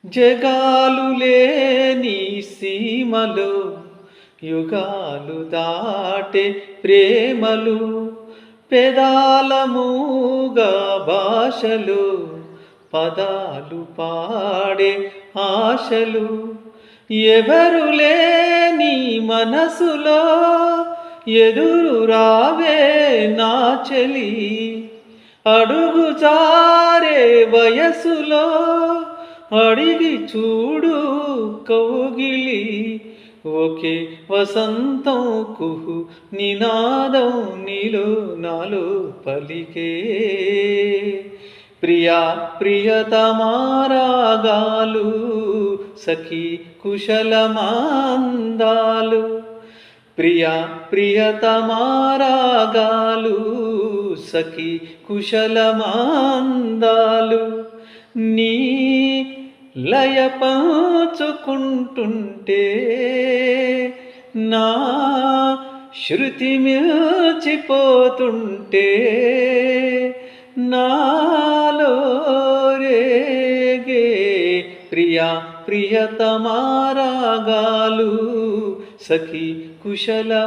జగాలు లేని సీమలు యుగాలు దాటే ప్రేమలు పెదాల మూగా భాషలు పదాలు పాడే ఆశలు ఎవరు లేని మనసులో ఎదురు రావే నా చెలి అడుగు జారే వయసులో అడిగి చూడు కౌగిలి ఒకే వసంతం కుహు నినాదం నీలో నాలో పలికే ప్రియా ప్రియతమారాగాలు సఖీ కుశలమాందాలు ప్రియా ప్రియతమారాగాలు సఖీ కుశలమాందాలు నీ లయ పంచుకుంటుంటే నా శృతి మిల్చిపోతుంటే నాలో రేగే ప్రియా ప్రియతమారాగాలు సఖీ కుశలమాందాలు